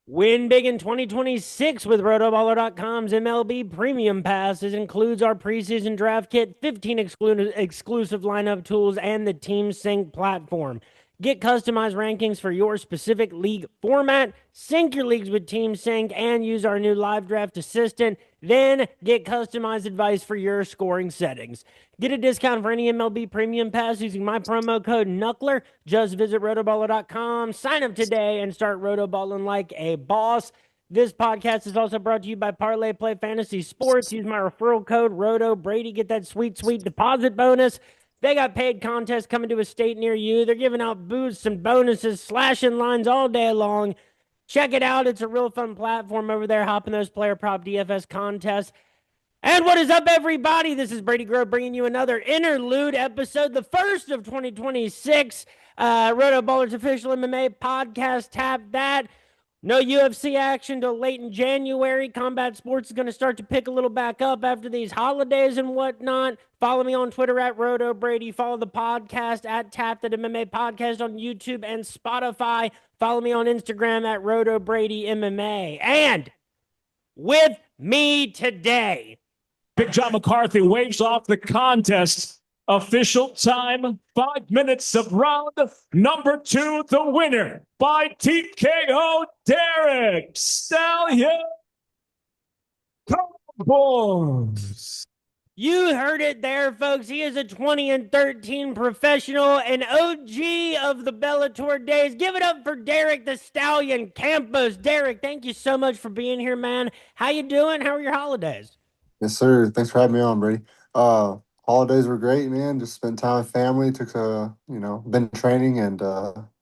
Win big in 2026 with RotoBaller.com's MLB Premium Pass. It includes our preseason draft kit, 15 exclusive lineup tools, and the Team Sync platform. Get customized rankings for your specific league format, sync your leagues with Team Sync, and use our new live draft assistant. Then get customized advice for your scoring settings. Get a discount for any MLB Premium Pass using my promo code Knuckler. Just visit rotoballer.com, sign up today, and start rotoballing like a boss. This podcast is also brought to you by Parlay Play Fantasy Sports. Use my referral code RotoBrady. Get that sweet, sweet deposit bonus. They got paid contests coming to a state near you. They're giving out boosts and bonuses, slashing lines all day long. Check it out. It's a real fun platform over there. Hop in those player prop DFS contests. And what is up, everybody? This is Brady Grove bringing you another Interlude episode, the first of 2026. Roto Ballers official MMA podcast. Tap that. No UFC action till late in January. Combat sports is going to start to pick a little back up after these holidays and whatnot. Follow me on Twitter at RotoBrady. Follow the podcast at Tap That MMA Podcast on YouTube and Spotify. Follow me on Instagram at RotoBrady MMA. And with me today, Big John McCarthy waves off the contest. Official time, 5 minutes of round number 2. The winner by TKO, Derek Stallion Campos. you heard it there, folks. He is a 20-13 professional, an OG of the Bellator days. Give it up for Derek the Stallion Campos. Derek, thank you so much for being here, man. How you doing? How are your holidays? Yes, sir. Thanks for having me on, Brady. Holidays were great, man. Just spent time with family. Took been training and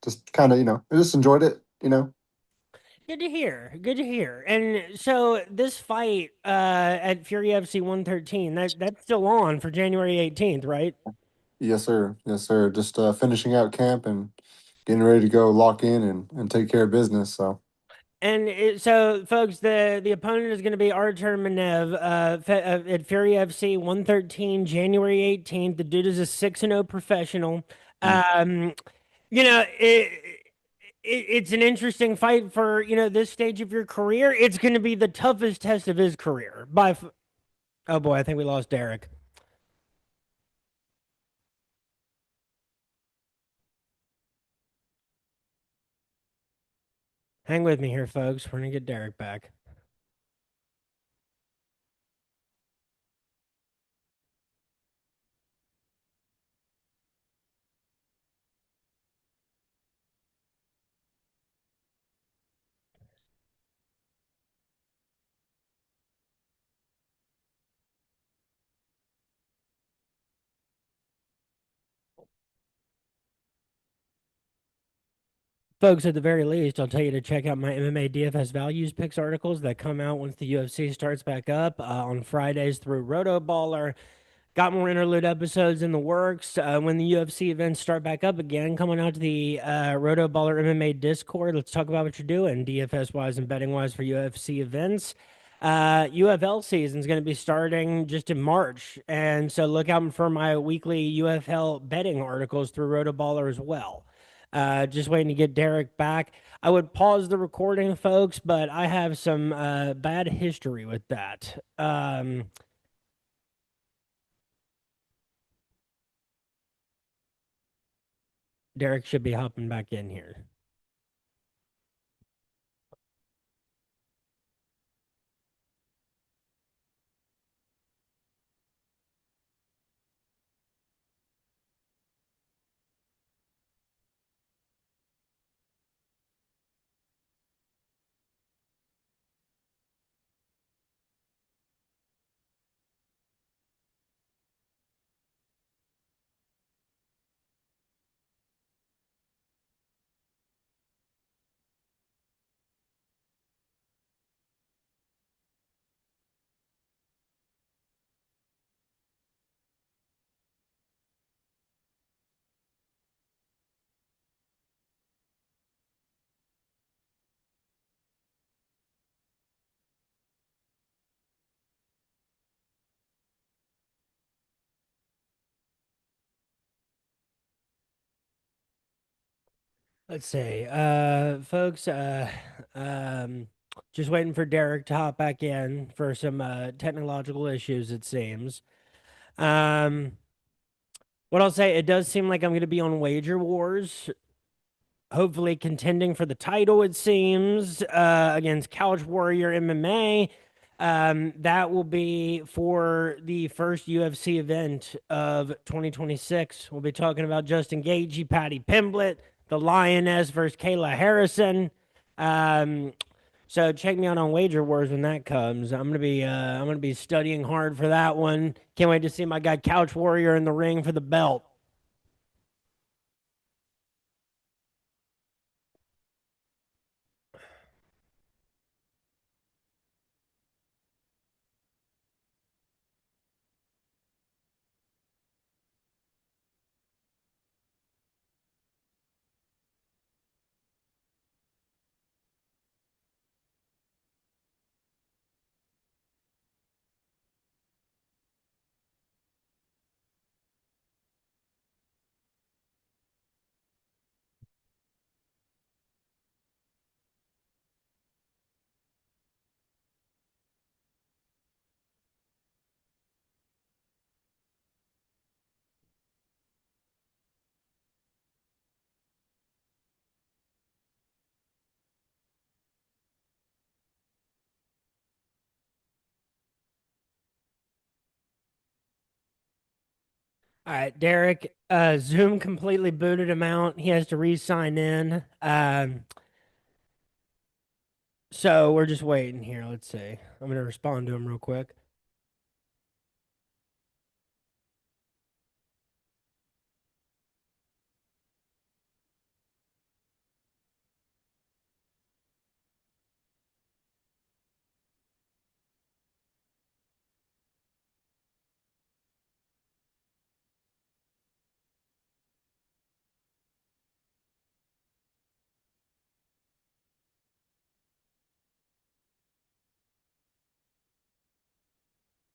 just kind of, I just enjoyed it. Good to hear. Good to hear. And so this fight at Fury FC 113, that's still on for January 18th, right? Yes, sir. Yes, sir. Just finishing out camp and getting ready to go lock in and take care of business. So So, folks, the opponent is going to be Artur Minev at Fury FC 113, January 18th. The dude is a 6-0 professional. mm, Um, you know, it's an interesting fight for, this stage of your career. It's going to be the toughest test of his career. Oh boy, I think we lost Derek. Hang with me here, folks. We're going to get Derek back. Folks, at the very least, I'll tell you to check out my MMA DFS values picks articles that come out once the UFC starts back up on Fridays through RotoBaller. Got more interlude episodes in the works when the UFC events start back up again. Coming out to the RotoBaller MMA Discord. Let's talk about what you're doing DFS wise and betting wise for UFC events. UFL season is going to be starting just in March, and so look out for my weekly UFL betting articles through RotoBaller as well. Just waiting to get Derek back. I would pause the recording, folks, but I have some bad history with that. Derek should be hopping back in here. Let's see. Folks, um, just waiting for Derek to hop back in for some technological issues, it seems. Um, what I'll say, it does seem like I'm going to be on Wager Wars, hopefully contending for the title, it seems, against Couch Warrior MMA. That will be for the first UFC event of 2026. We'll be talking about Justin Gaethje, Patty Pimblett, the Lioness versus Kayla Harrison. Um, so check me out on Wager Wars when that comes. I'm gonna be studying hard for that one. Can't wait to see my guy Couch Warrior in the ring for the belt. All right, Derek. Zoom completely booted him out. He has to re-sign in. So we're just waiting here. Let's see. I'm gonna respond to him real quick.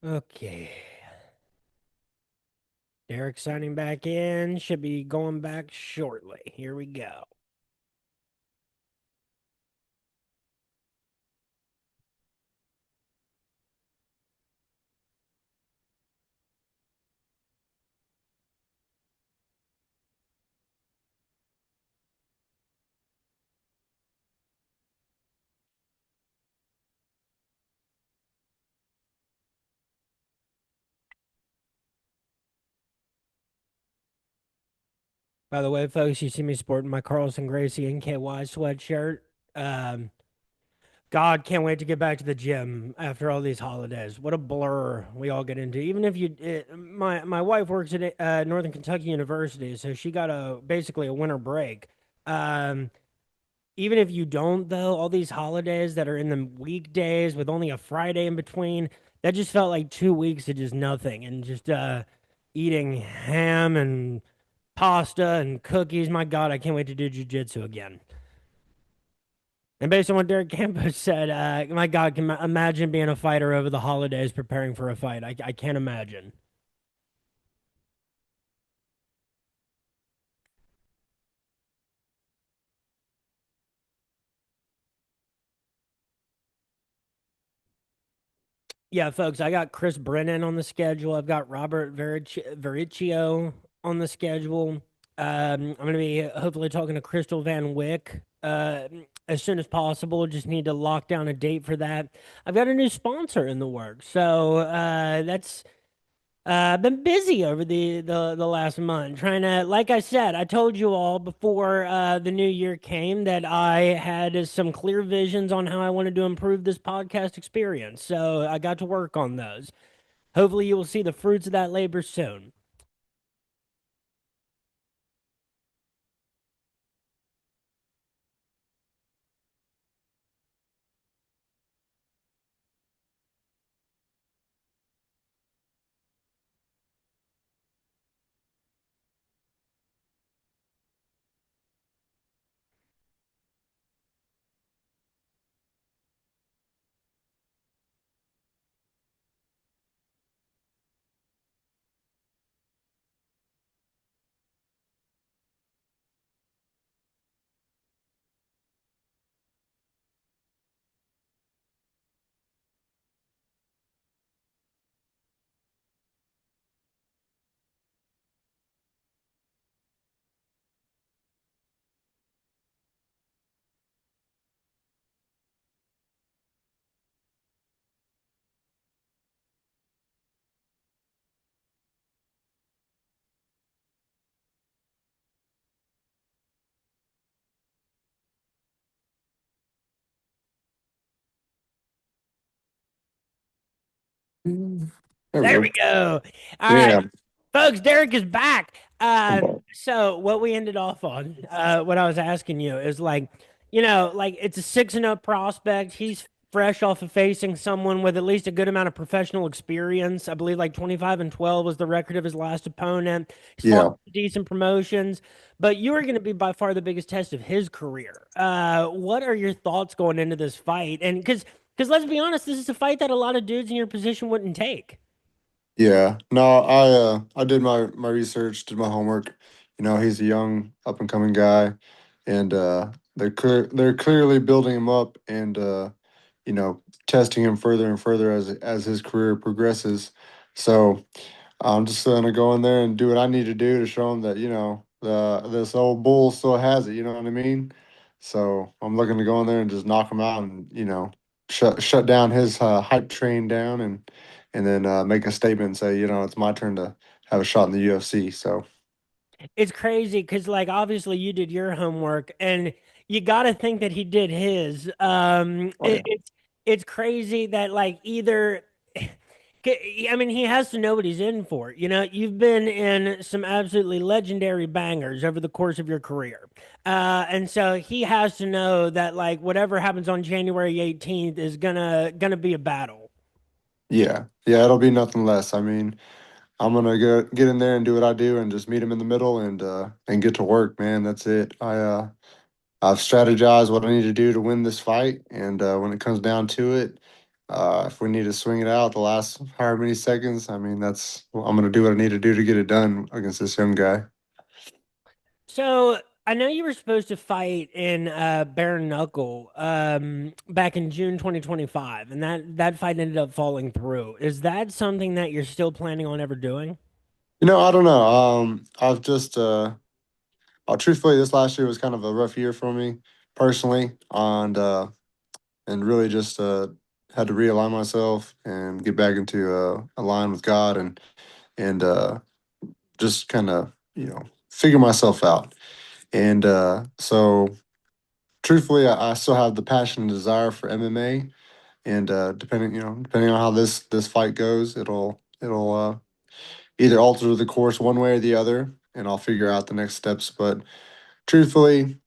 Okay. Derek signing back in. Should be going back shortly. Here we go. By the way, folks, you see me sporting my Carlson Gracie NKY sweatshirt. Um, God, can't wait to get back to the gym after all these holidays. What a blur we all get into. Even if you, my wife works at Northern Kentucky University, so she got basically a winter break. Um, Even if you don't, though, all these holidays that are in the weekdays with only a Friday in between, that just felt like 2 weeks of just nothing and just eating ham and pasta and cookies. My God, I can't wait to do jujitsu again. And based on what Derek Campos said, my God, can imagine being a fighter over the holidays preparing for a fight. I can't imagine. Yeah, folks, I got Chris Brennan on the schedule. I've got Robert Vericchio on the schedule. I'm going to be hopefully talking to Crystal Van Wyck as soon as possible. Just need to lock down a date for that. I've got a new sponsor in the works. So that's I've been busy over the last month trying to, like I said, I told you all before the new year came that I had some clear visions on how I wanted to improve this podcast experience. So I got to work on those. Hopefully, you will see the fruits of that labor soon. There we There go. we go. All right, Yeah. folks, Derek is back. I'm back. So what we ended off on, what I was asking you is like, you know, like it's a 6-0 prospect. He's fresh off of facing someone with at least a good amount of professional experience. I believe like 25-12 was the record of his last opponent. He's fought Yeah. decent promotions, but you are going to be by far the biggest test of his career. What are your thoughts going into this fight? And because let's be honest, this is a fight that a lot of dudes in your position wouldn't take. Yeah. No, I did my research, did my homework. You know, he's a young up and coming guy, and they're clearly building him up and you know, testing him further and further as his career progresses. So I'm just gonna go in there and do what I need to do to show him that, you know, this old bull still has it, you know what I mean? So I'm looking to go in there and just knock him out and, you know, shut down his hype train down and then make a statement and say, you know, it's my turn to have a shot in the UFC. So It's crazy because, like, obviously you did your homework, and you got to think that he did his. oh yeah. It's crazy that like either. I mean, he has to know what he's in for. You know, you've been in some absolutely legendary bangers over the course of your career. And so he has to know that like whatever happens on January 18th is gonna be a battle. Yeah. Yeah, it'll be nothing less. I mean, I'm gonna get in there and do what I do and just meet him in the middle and get to work, man. That's it. I've strategized what I need to do to win this fight, and when it comes down to it, if we need to swing it out the last however many seconds, I mean, well, I'm going to do what I need to do to get it done against this young guy. So I know you were supposed to fight in bare knuckle back in June 2025, and that fight ended up falling through. Is that something that you're still planning on ever doing? You know, I don't know. I've just, truthfully, this last year was kind of a rough year for me personally, and really just had to realign myself and get back into a line with God and just kind of, you know, figure myself out. And so truthfully, I still have the passion and desire for MMA, and depending on how this fight goes, it'll either alter the course one way or the other, and I'll figure out the next steps. But truthfully,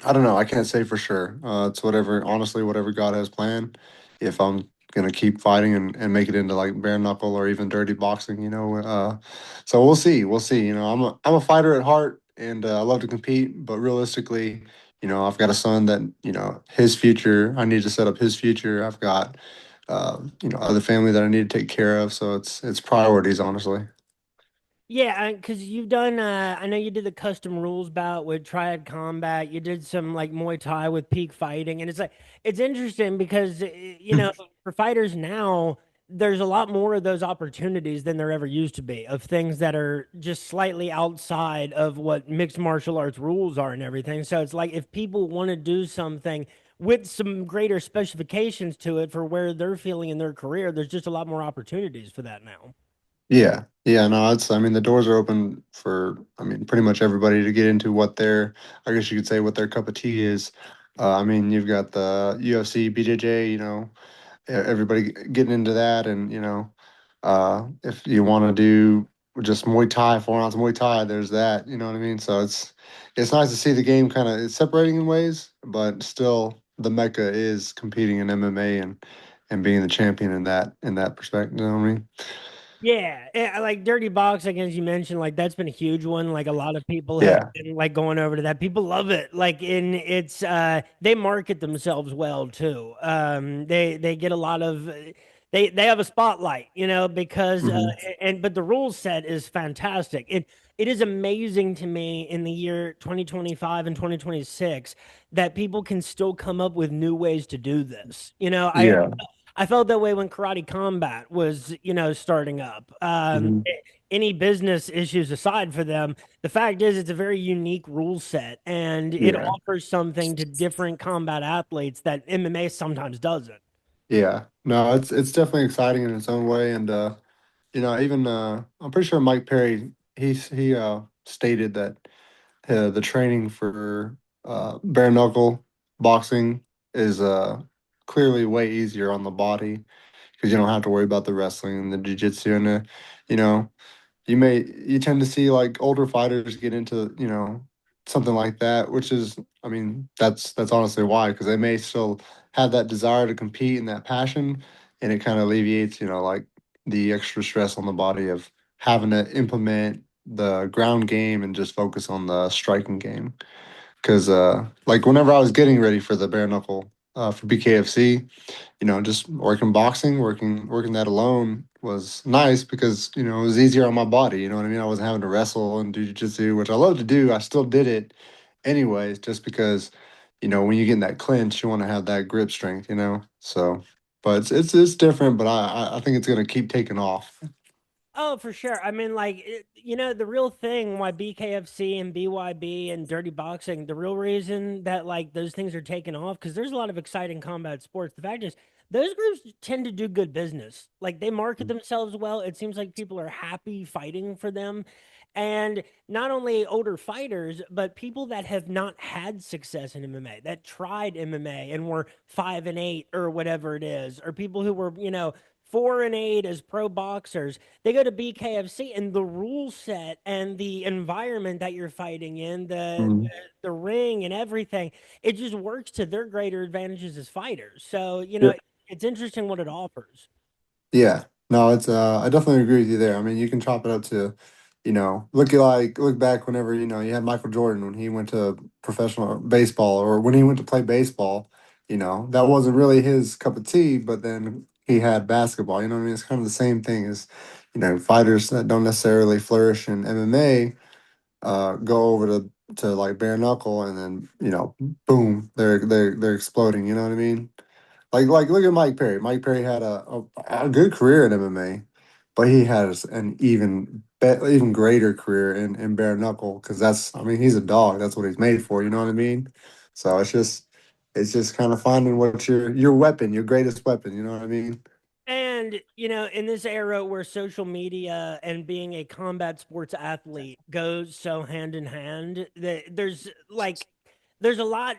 I don't know. I can't say for sure. It's whatever, honestly, whatever God has planned. If I'm gonna keep fighting and make it into like bare knuckle or even dirty boxing, you know. So we'll see. We'll see. You know, I'm a fighter at heart, and I love to compete. But realistically, you know, I've got a son that you know his future. I need to set up his future. I've got you know other family that I need to take care of. So it's priorities, honestly. Yeah, because you've done. I know you did the custom rules bout with Triad Combat. You did some like Muay Thai with Peak Fighting, and it's like it's interesting because you know for fighters now, there's a lot more of those opportunities than there ever used to be of things that are just slightly outside of what mixed martial arts rules are and everything. So it's like if people want to do something with some greater specifications to it for where they're feeling in their career, there's just a lot more opportunities for that now. Yeah. Yeah, no, I mean, the doors are open for, I mean, pretty much everybody to get into what their, I guess you could say what their cup of tea is. I mean, you've got the UFC, BJJ, you know, everybody getting into that. And, you know, if you want to do just Muay Thai, 4 ounce Muay Thai, there's that, you know what I mean? So it's nice to see the game kind of it's separating in ways, but still the mecca is competing in MMA and being the champion in that perspective, you know what I mean? Yeah, like Dirty Boxing, as you mentioned, like that's been a huge one. Like a lot of people have Yeah. been like going over to that. People love it. Like in it's they market themselves well too. They get a lot of they have a spotlight, you know, because Hmm. and but the rule set is fantastic. It is amazing to me in the year 2025 and 2026 that people can still come up with new ways to do this. You know, Yeah. I felt that way when Karate Combat was, you know, starting up. Mhm. Any business issues aside for them, the fact is it's a very unique rule set and it Yeah. offers something to different combat athletes that MMA sometimes doesn't. Yeah. No, it's definitely exciting in its own way. And you know, even I'm pretty sure Mike Perry he stated that the training for bare knuckle boxing is clearly way easier on the body because you don't have to worry about the wrestling and the jiu-jitsu and the, you know, you tend to see like older fighters get into, something like that, which is, I mean, that's honestly why, because they may still have that desire to compete and that passion, and it kind of alleviates, like the extra stress on the body of having to implement the ground game and just focus on the striking game. Because like whenever I was getting ready for the bare knuckle for BKFC, just working boxing, working that alone was nice because, it was easier on my body. You know what I mean? I wasn't having to wrestle and do jujitsu, which I love to do. I still did it anyways, just because, when you get in that clinch, you want to have that grip strength, So, but it's different, but I think it's gonna keep taking off. Oh, for sure. I mean, like, the real thing why BKFC and BYB and dirty boxing, the real reason that, like, those things are taking off, because there's a lot of exciting combat sports. The fact is, those groups tend to do good business. Like, they market themselves well. It seems like people are happy fighting for them. And not only older fighters, but people that have not had success in MMA, that tried MMA and were 5-8 or whatever it is, or people who were, 4-8 as pro boxers. They go to BKFC, and the rule set and the environment that you're fighting in, Mhm. the ring and everything, it just works to their greater advantages as fighters. So, it's interesting what it offers. Yeah. No, it's I definitely agree with you there. I mean, you can chop it up to, look back whenever, you had Michael Jordan when he went to professional baseball or when he went to play baseball, that wasn't really his cup of tea, but then he had basketball, you know what I mean? It's kind of the same thing as, fighters that don't necessarily flourish in MMA go over to like bare knuckle and then, boom, they're exploding, you know what I mean? Like look at Mike Perry. Mike Perry had a good career in MMA, but he has an even greater career in bare knuckle because that's, I mean, he's a dog. That's what he's made for. You know what I mean? So it's just kind of finding what your weapon, your greatest weapon. You know what I mean? And, in this era where social media and being a combat sports athlete goes so hand in hand, that there's a lot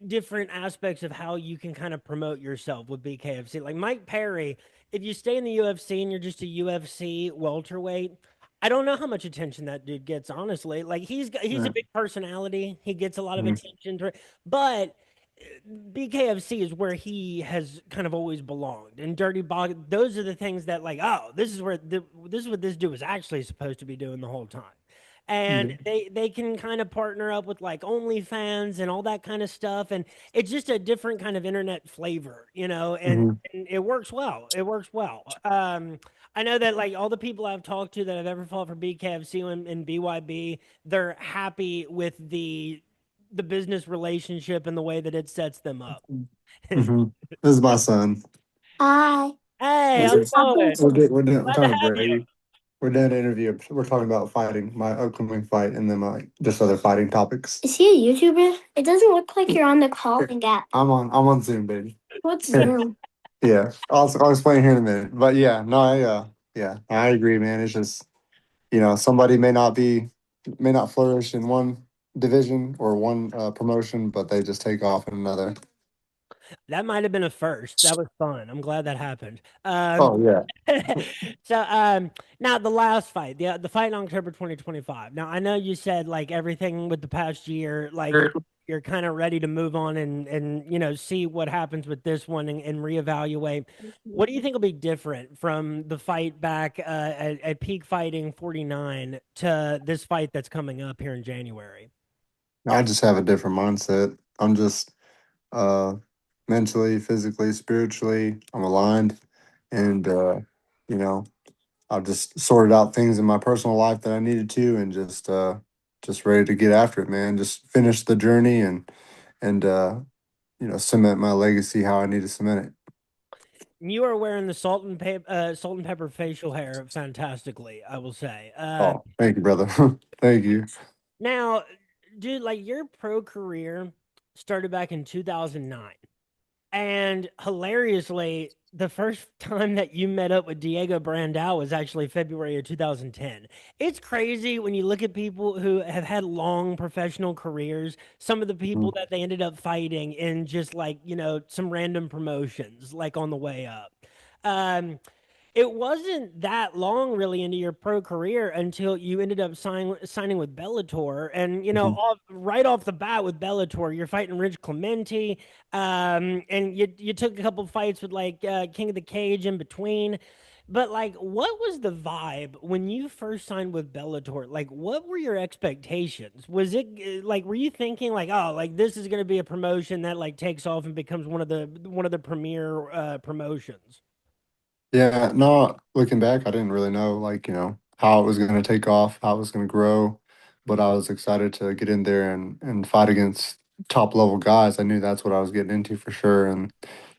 different aspects of how you can kind of promote yourself with BKFC. Like Mike Perry, if you stay in the UFC and you're just a UFC welterweight, I don't know how much attention that dude gets, honestly. Like he's a Right. big personality. He gets a lot of Mhm. attention, but BKFC is where he has kind of always belonged. And Dirty Bog, those are the things that, like, oh, this is what this dude was actually supposed to be doing the whole time. And they can kind of partner up with like OnlyFans and all that kind of stuff, and it's just a different kind of internet flavor, Mhm. and it works well. It works well. I know that like all the people I've talked to that have ever fought for BKFC and BYB, they're happy with the business relationship and the way that it sets them up. Mhm. This is my son. Hi. Hey, how's We're, it going? we're Glad to talking have you. Brady. We're doing an interview. We're talking about fighting, my upcoming fight, and then my just other fighting topics. Is he a YouTuber? It doesn't look like you're on the calling app. I'm on Zoom, baby. What's Zoom? Yeah, I'll explain here in a minute. But yeah, no, yeah, I agree, man. It's just, somebody may not flourish in one division or one promotion, but they just take off in another. That might have been a first. That was fun. I'm glad that happened. Oh yeah. So now the last fight, the fight in October 2025. Now I know you said like everything with the past year, like you're kind of ready to move on and see what happens with this one and reevaluate. What do you think will be different from the fight back at Peak Fighting 49 to this fight that's coming up here in January? I just have a different mindset. I'm just uh mentally, physically, spiritually, I'm aligned, and you know, I've just sorted out things in my personal life that I needed to, and just ready to get after it, man. Just finish the journey and cement my legacy how I need to cement it. You are wearing the salt and pepper facial hair fantastically, I will say. Oh, thank you, brother. Thank you. Now, dude, like your pro career started back in 2009. And hilariously, the first time that you met up with Diego Brandao was actually February of 2010. It's crazy when you look at people who have had long professional careers, some of the people Mhm. that they ended up fighting in just like, some random promotions, like on the way up. Um, it wasn't that long really into your pro career until you ended up signing with Bellator. And, Mhm. right off the bat with Bellator, you're fighting Rich Clemente. And you took a couple fights with like King of the Cage in between. But like, what was the vibe when you first signed with Bellator? Like, what were your expectations? Was it like, were you thinking like, oh, like this is going to be a promotion that like takes off and becomes one of the premier promotions? Yeah, no, looking back, I didn't really know, like, how it was going to take off, how it was going to grow, but I was excited to get in there and fight against top level guys. I knew that's what I was getting into for sure. And,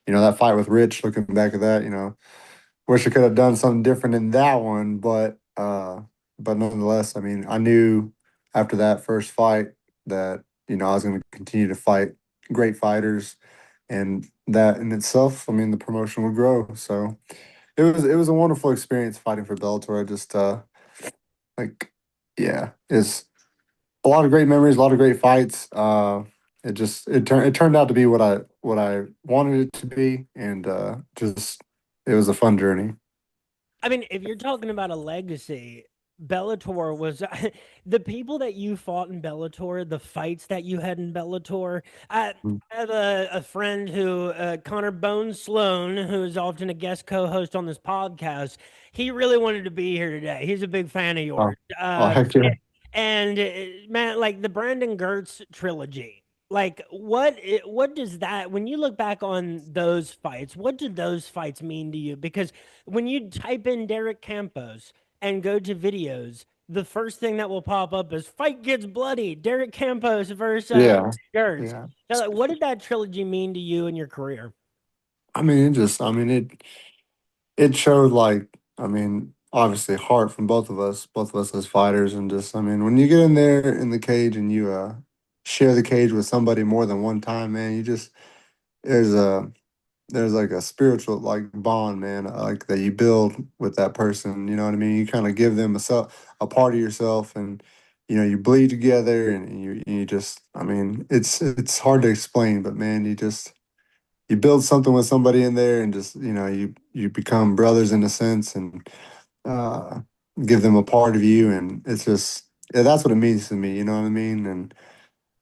that fight with Rich, looking back at that, wish I could have done something different in that one, but nonetheless, I mean, I knew after that first fight that, I was going to continue to fight great fighters, and that in itself, I mean, the promotion would grow. So, it was a wonderful experience fighting for Bellator. I just like yeah, it's a lot of great memories, a lot of great fights. It turned out to be what I wanted it to be, and just it was a fun journey. I mean, if you're talking about a legacy, Bellator was the people that you fought in Bellator, the fights that you had in Bellator. I have a friend who, Connor Bones Sloan, who is often a guest co host on this podcast. He really wanted to be here today. He's a big fan of Oh, yours. oh heck yeah, And man, like the Brandon Gertz trilogy, like what does that when you look back on those fights, what did those fights mean to you? Because when you type in Derek Campos and go to videos, the first thing that will pop up is fight gets bloody, Derek Campos versus yeah, Gertz. yeah. Now, like, what did that trilogy mean to you in your career? I mean, it showed, like, I mean, obviously heart from both of us as fighters, and just, I mean, when you get in there in the cage and you share the cage with somebody more than one time, man, you just there's a there's like a spiritual like bond, man, like that you build with that person. You know what I mean? You kind of give them a part of yourself, and you bleed together, and you just, I mean, it's hard to explain, but man, you build something with somebody in there, and just you become brothers in a sense, and uh, give them a part of you, and it's just, yeah, that's what it means to me. You know what I mean? And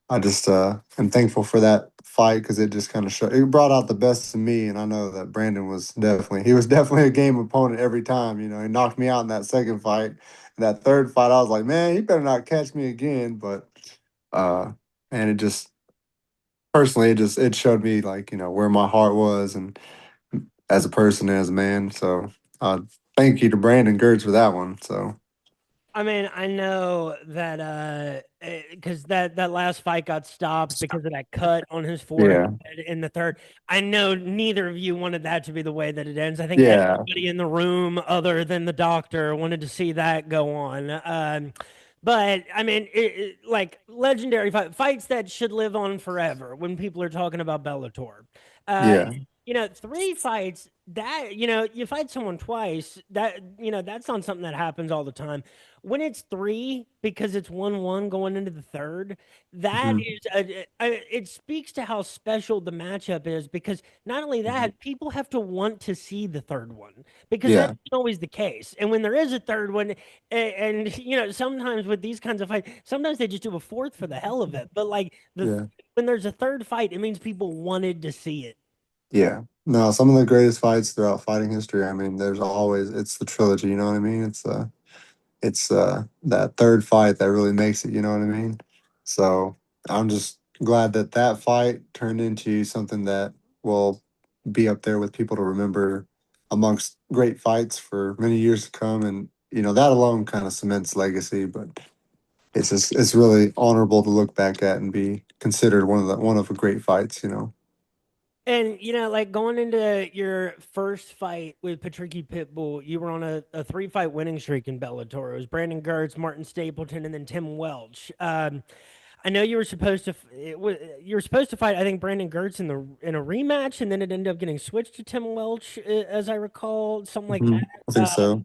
I just am thankful for that fight, because it just kind of showed, it brought out the best in me, and I know that Brandon he was definitely a game opponent every time. He knocked me out in that second fight. That third fight, I was like, man, he better not catch me again. But uh, and it just personally, it showed me, like, where my heart was, and as a person, as a man. So thank you to Brandon Gertz for that one. So I mean, I know that because that last fight got stopped because of that cut on his forehead yeah, in the third. I know neither of you wanted that to be the way that it ends. I think yeah, everybody in the room, other than the doctor, wanted to see that go on. But I mean, like legendary fights that should live on forever when people are talking about Bellator. Uh, yeah, 3 fights that you fight someone twice, that's not something that happens all the time. When it's three because it's 1-1 going into the third, that mhm, is it speaks to how special the matchup is, because not only mhm, that, people have to want to see the third one, because that's yeah, always the case. And when there is a third one, and sometimes with these kinds of fights, sometimes they just do a fourth for the hell of it, but like yeah. when there's a third fight, it means people wanted to see it. Yeah. No, some of the greatest fights throughout fighting history. I mean, it's the trilogy, you know what I mean? It's that third fight that really makes it, you know what I mean? So, I'm just glad that that fight turned into something that will be up there with people to remember amongst great fights for many years to come, and that alone kind of cements legacy, but it's really honorable to look back at and be considered one of the great fights. And like going into your first fight with Patricky Pitbull, you were on a 3 fight winning streak in Bellator. It was Brandon Gertz, Martin Stapleton, and then Tim Welch. I know you were supposed to you were supposed to fight, I think, Brandon Gertz in a rematch, and then it ended up getting switched to Tim Welch, as I recall, something like Mhm. that. I think so.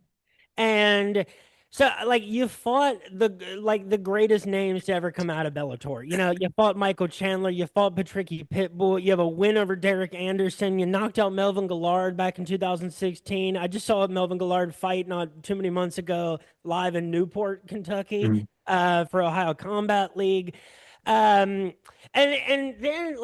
And So, like, you fought the greatest names to ever come out of Bellator. You fought Michael Chandler, you fought Patricky Pitbull, you have a win over Derek Anderson, you knocked out Melvin Gillard back in 2016. I just saw Melvin Gillard fight not too many months ago live in Newport, Kentucky, Mhm. for Ohio Combat League. Um, and then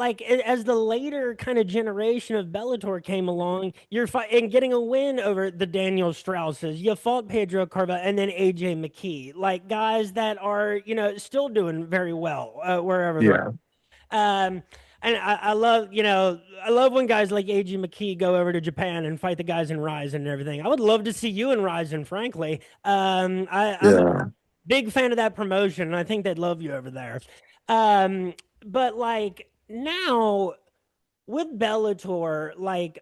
as the later kind of generation of Bellator came along, you're and getting a win over the Daniel Strausses. You fought Pedro Carvalho and then AJ McKee, like guys that are still doing very well wherever they're. Yeah. Um, and I love I love when guys like AJ McKee go over to Japan and fight the guys in Ryzen and everything. I would love to see you in Ryzen, frankly. I'm a Yeah. big fan of that promotion, and I think they'd love you over there. Um, but like now with Bellator, like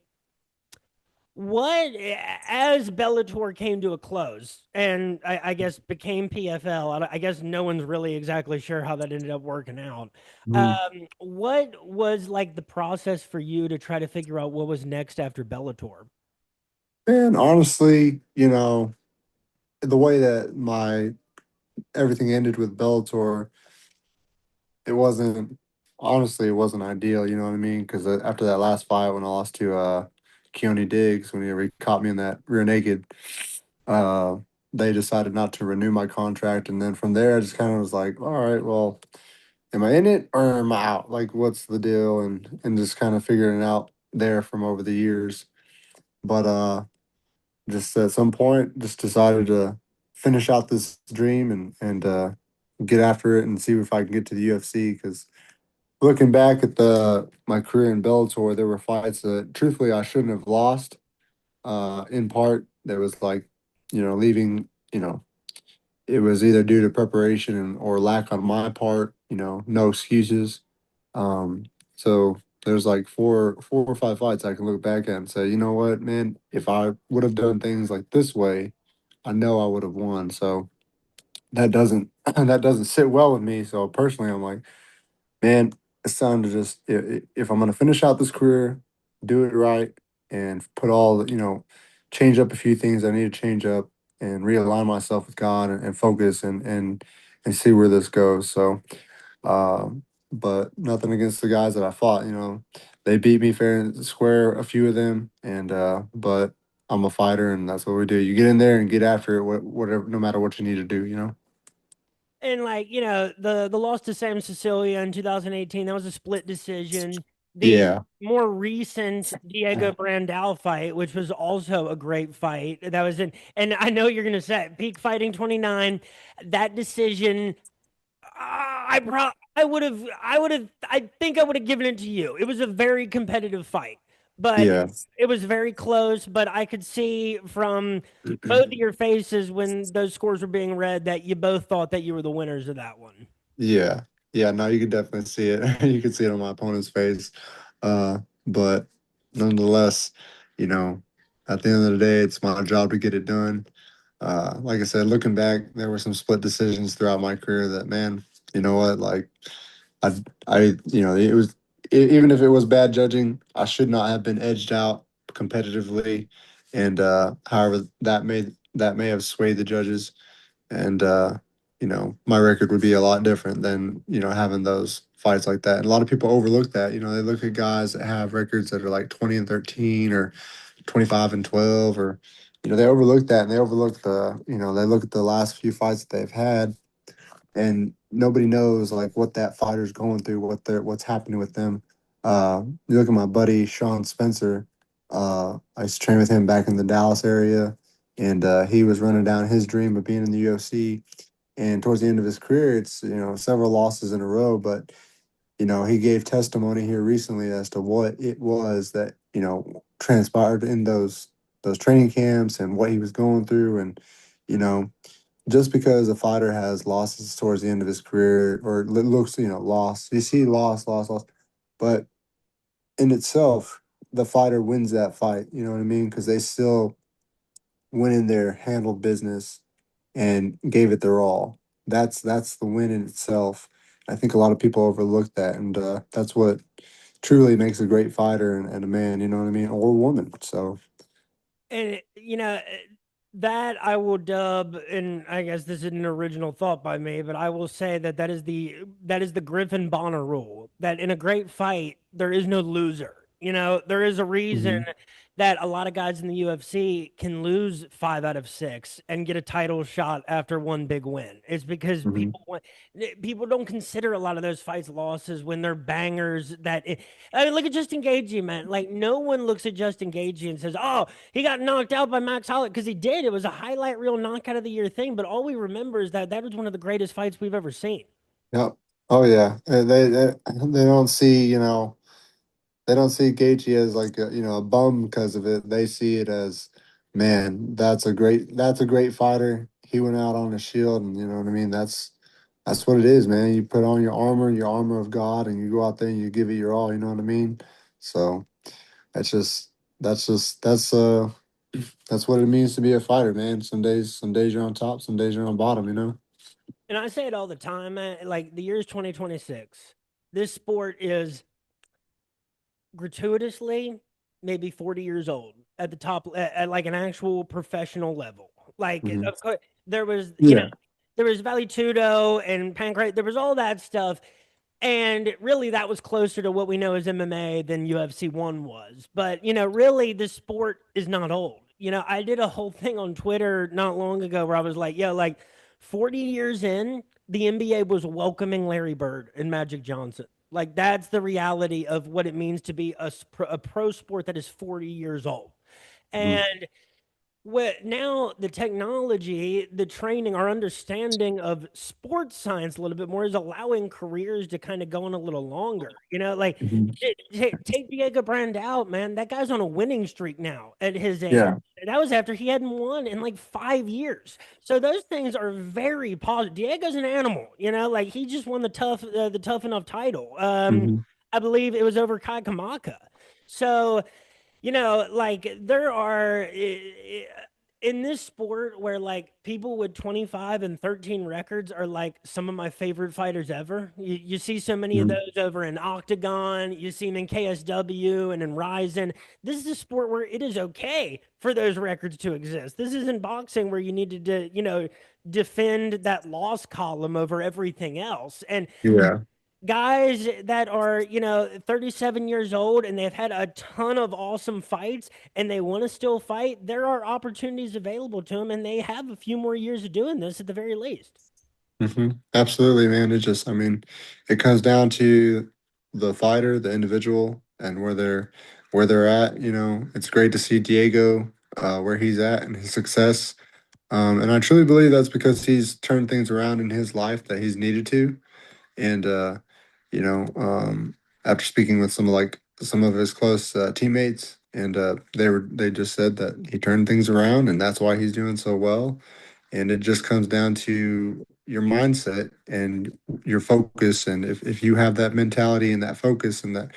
what as Bellator came to a close and I guess became PFL, I guess no one's really exactly sure how that ended up working out. Mhm. What was like the process for you to try to figure out what was next after Bellator? And honestly, the way that my everything ended with Bellator, it wasn't honestly it wasn't ideal. You know what I mean? Because after that last fight when I lost to Keone Diggs when he caught me in that rear naked, uh, they decided not to renew my contract, and then from there I just kind of was like, all right, well, am I in it or am I out? Like, what's the deal? And just kind of figuring it out there from over the years. But just at some point, just decided to finish out this dream and get after it and see if I can get to the UFC. Because looking back at the my career in Bellator, there were fights that truthfully I shouldn't have lost. In part, there was like, leaving. It was either due to preparation or lack on my part. No excuses. Um, so there's like four or five fights I can look back at and say, you know what, man, if I would have done things like this way, I know I would have won. So that doesn't that doesn't sit well with me. So personally, I'm like, man, it's time to just if I'm gonna finish out this career, do it right, and put all change up a few things I need to change up and realign myself with God and focus and see where this goes. So but nothing against the guys that I fought. They beat me fair and square, a few of them, and but I'm a fighter, and that's what we do. You get in there and get after it, whatever, no matter what you need to do. And the loss to Sam Cecilia in 2018, that was a split decision. The Yeah, more recent Diego Brandao fight, which was also a great fight, that was in, and I know you're gonna say peak fighting 29. That decision, I think I would have given it to you. It was a very competitive fight, but yeah, it was very close. But I could see from both of your faces when those scores were being read that you both thought that you were the winners of that one. yeah, yeah. No, you can definitely see it. You can see it on my opponent's face. But nonetheless, you know, at the end of the day, it's my job to get it done. Like I said, looking back, there were some split decisions throughout my career that, man, you know what, like I, it was even if it was bad judging, I should not have been edged out competitively, and however that may have swayed the judges, and my record would be a lot different than having those fights like that. And a lot of people overlook that. They look at guys that have records that are like 20-13 or 25-12, or they overlook that, and they overlook they look at the last few fights that they've had, and nobody knows like what that fighter's going through, what's happening with them. You look at my buddy Sean Spencer. I used to train with him back in the Dallas area, and he was running down his dream of being in the UFC. And towards the end of his career, it's several losses in a row, but he gave testimony here recently as to what it was that transpired in those training camps and what he was going through, and you know just because a fighter has losses towards the end of his career or looks, lost, you see loss, but in itself, the fighter wins that fight. You know what I mean? Because they still went in there, handled business, and gave it their all. That's the win in itself. I think a lot of people overlook that, and that's what truly makes a great fighter and a man. You know what I mean, or woman. So And That I will dub, and I guess this is an original thought by me, but I will say that that is the Griffin Bonner rule. That in a great fight, there is no loser. There is a reason Hmm. that a lot of guys in the UFC can lose 5 out of 6 and get a title shot after one big win. It's because Hmm. people don't consider a lot of those fights losses when they're bangers. I mean, look at Justin Gaethje, man. Like no one looks at Justin Gaethje and says, "Oh, he got knocked out by Max Holloway," because he did. It was a highlight reel knockout of the year thing. But all we remember is that that was one of the greatest fights we've ever seen. Yep. Oh yeah. They don't see, they don't see Gaethje as like a bum because of it. They see it as, man, that's a great fighter. He went out on a shield, and you know what I mean. That's what it is, man. You put on your armor of God, and you go out there and you give it your all. You know what I mean. So that's just that's what it means to be a fighter, man. Some days you're on top, some days you're on bottom. And I say it all the time, man. Like the year is 2026. This sport is gratuitously maybe 40 years old at the top at like an actual professional level. Like Hmm. of course there was, Yeah. there was Valley Tudo and Pancrase, there was all that stuff. And really that was closer to what we know as MMA than UFC 1 was. But, really the sport is not old. I did a whole thing on Twitter not long ago where I was like, yo, like 40 years in, the NBA was welcoming Larry Bird and Magic Johnson. Like that's the reality of what it means to be a pro sport that is 40 years old. Mhm. And what now the technology, the training, our understanding of sports science a little bit more is allowing careers to kind of go on a little longer. Like Mhm. take Diego Brand out, man. That guy's on a winning streak now at his age. Yeah. That was after he hadn't won in like 5 years. So those things are very positive. Diego's an animal, like he just won the tough enough title. Hmm. I believe it was over Kai Kamaka. So like there are in this sport where like people with 25 and 13 records are like some of my favorite fighters ever. You see so many of those over in Octagon, you see them in KSW and in Ryzen. This is a sport where it is okay for those records to exist. This isn't boxing where you need to, defend that loss column over everything else. And Yeah. guys that are 37 years old and they've had a ton of awesome fights and they want to still fight, there are opportunities available to them and they have a few more years of doing this at the very least. Absolutely, man. I mean, it comes down to the fighter, the individual, and where they're at. It's great to see Diego where he's at and his success. And I truly believe that's because he's turned things around in his life that he's needed to. And you know, after speaking with some of his close teammates, and they just said that he turned things around, and that's why he's doing so well. And it just comes down to your mindset and your focus. And if you have that mentality and that focus and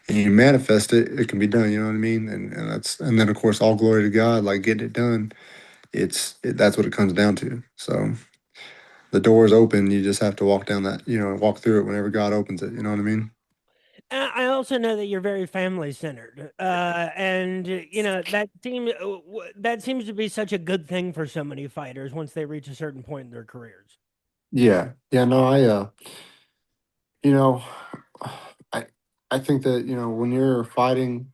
you manifest it, it can be done. You know what I mean? And then of course all glory to God, like getting it done. That's what it comes down to. So the door is open. You just have to walk down that, walk through it whenever God opens it. You know what I mean? I also know that you're very family centered, and that seems to be such a good thing for so many fighters once they reach a certain point in their careers. Yeah. Yeah. No, you know, I, I think that, when you're fighting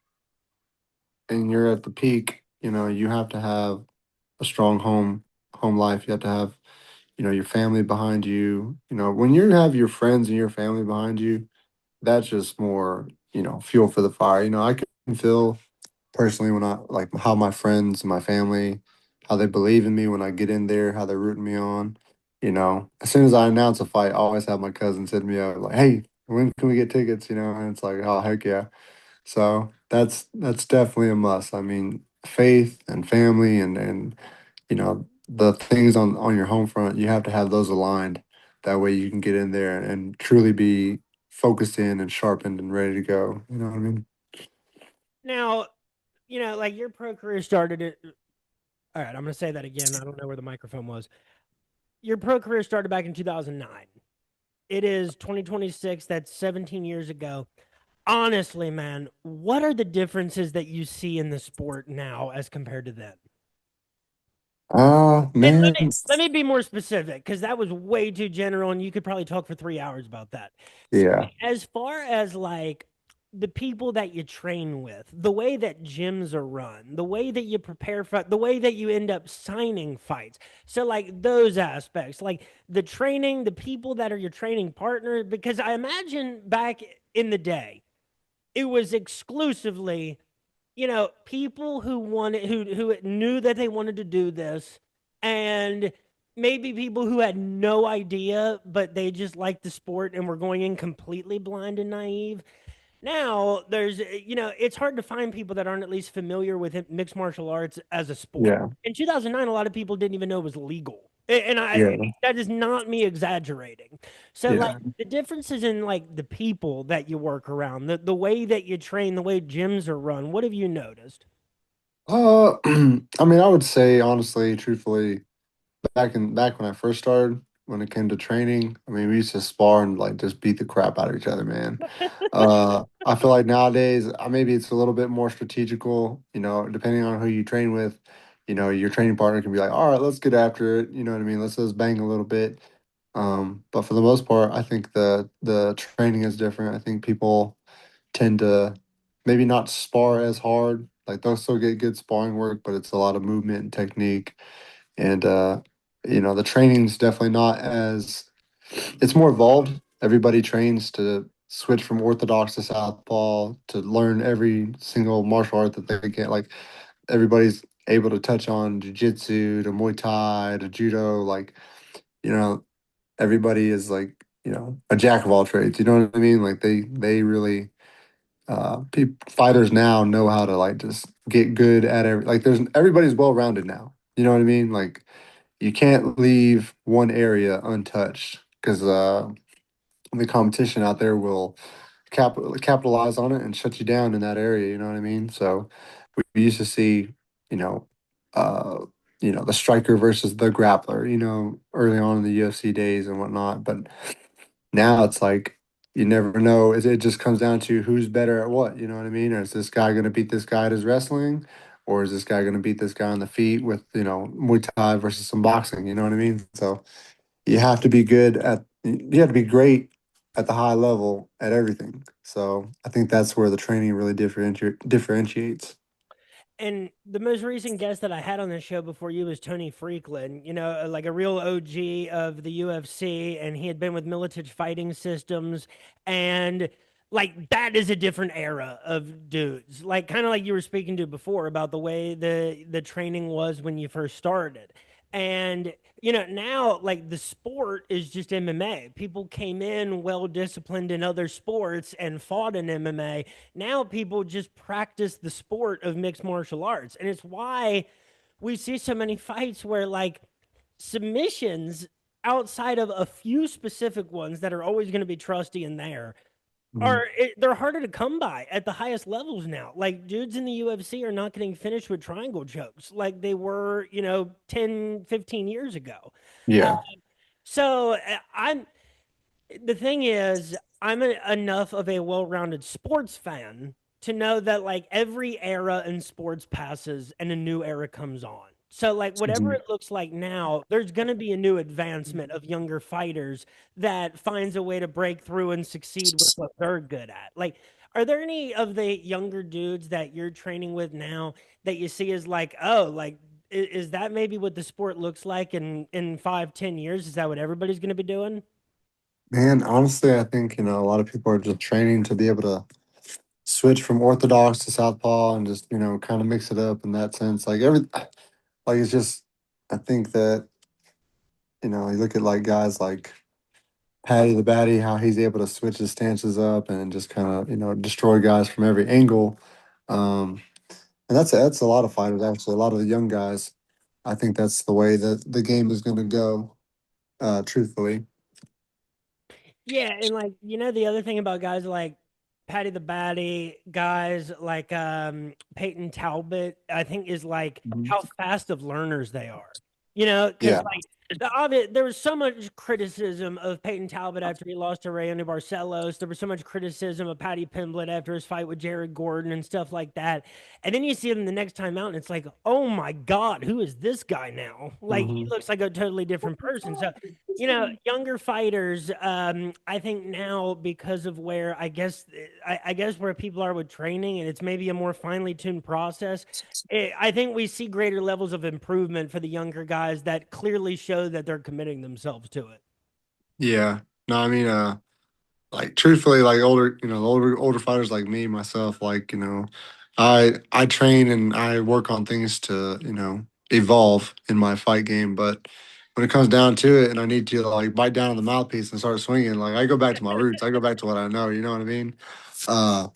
and you're at the peak, you have to have a strong home life. You have to have, your family behind you. When you have your friends and your family behind you, that's just more, fuel for the fire. I can feel personally when I like how my friends and my family, how they believe in me when I get in there, how they're rooting me on. As soon as I announce a fight, I always have my cousins hit me up like, "Hey, when can we get tickets?" And it's like, "Oh, heck yeah!" So that's definitely a must. I mean, faith and family and the things on your home front, you have to have those aligned. That way, you can get in there and truly be focused in and sharpened and ready to go. You know what I mean? Now, like your pro career started at, all right, I'm going to say that again. I don't know where the microphone was. Your pro career started back in 2009. It is 2026. That's 17 years ago. Honestly, man, what are the differences that you see in the sport now as compared to then? And let Man, me let me be more specific because that was way too general, and you could probably talk for 3 hours about that. So, yeah, as far as like the people that you train with, the way that gyms are run, the way that you prepare for, the way that you end up signing fights. So, like those aspects, like the training, the people that are your training partners, because I imagine back in the day, it was exclusively people who wanted who knew that they wanted to do this, and maybe people who had no idea, but they just liked the sport and were going in completely blind and naive. Now there's it's hard to find people that aren't at least familiar with mixed martial arts as a sport. yeah, In 2009, a lot of people didn't even know it was legal. And yeah, that is not me exaggerating. So like yeah. the differences in like the people that you work around, the way that you train, the way gyms are run, what have you noticed? I mean, I would say honestly, truthfully, back when I first started, when it came to training, I mean, we used to spar and like just beat the crap out of each other, man. I feel like nowadays, maybe it's a little bit more strategical, depending on who you train with. Your training partner can be like, all right, let's get after it. You know what I mean? Let's bang a little bit. But for the most part, I think the training is different. I think people tend to maybe not spar as hard. Like they'll still get good sparring work, but it's a lot of movement and technique. And the training's definitely not as it's more evolved. Everybody trains to switch from orthodox to southpaw to learn every single martial art that they can. Like everybody's able to touch on jujitsu to Muay Thai to judo. Like you know, everybody is like a jack of all trades. You know what I mean? Like they really fighters now know how to like just get good at like there's everybody's well rounded now. You know what I mean? Like you can't leave one area untouched because the competition out there will capitalize on it and shut you down in that area. You know what I mean? So we used to see, you know, uh, the striker versus the grappler. Early on in the UFC days and whatnot. But now it's like you never know. It just comes down to who's better at what. You know what I mean? Or is this guy going to beat this guy at his wrestling? Or is this guy going to beat this guy on the feet with, Muay Thai versus some boxing? You know what I mean? So you have to be great at the high level at everything. So I think that's where the training really differentiates. And the most recent guest that I had on the show before you was Tony Freakland, like a real OG of the UFC, and he had been with Militich Fighting Systems, and like that is a different era of dudes. Like kind of like you were speaking to before about the way the training was when you first started. And now like the sport is just MMA. People came in well disciplined in other sports and fought in MMA. Now people just practice the sport of mixed martial arts. And it's why we see so many fights where like submissions outside of a few specific ones that are always going to be trusty in there Mhm. they're harder to come by at the highest levels now. Like dudes in the UFC are not getting finished with triangle chokes like they were, 10, 15 years ago. Uh, Yeah. so I'm the thing is, enough of a well-rounded sports fan to know that like every era in sports passes and a new era comes on. So like whatever Mhm. it looks like now, there's going to be a new advancement of younger fighters that finds a way to break through and succeed with what they're good at. Like are there any of the younger dudes that you're training with now that you see as like, oh, like is that maybe what the sport looks like in 5, 10 years? Is that what everybody's going to be doing? Man, honestly, I think, a lot of people are just training to be able to switch from orthodox to southpaw and just, kind of mix it up in that sense. Like it's just, I think that, you look at like guys like Patty the Batty, how he's able to switch his stances up and just kind of, destroy guys from every angle. Um, and that's a lot of fighters, actually, a lot of the young guys. I think that's the way that the game is going to go, truthfully. Yeah, and like the other thing about guys like Patty the Batty, guys like Peyton Talbot, I think is like Mhm. how fast of learners they are. Because Yeah. There was so much criticism of Peyton Talbot after he lost to Randy Barcelos. There was so much criticism of Paddy Pimblett after his fight with Jared Gordon and stuff like that. And then you see him the next time out, and it's like, oh my God, who is this guy now? Like, he Hmm. looks like a totally different person. So, younger fighters, I think now because of where I guess where people are with training, and it's maybe a more finely tuned process. I think we see greater levels of improvement for the younger guys that clearly show that they're committing themselves to it. Yeah. No, I mean, like truthfully, like older, older fighters like me, myself, like, I train and I work on things to, evolve in my fight game. But when it comes down to it and I need to like bite down on the mouthpiece and start swinging, like I go back to my roots. I go back to what I know, you know what I mean? Uh,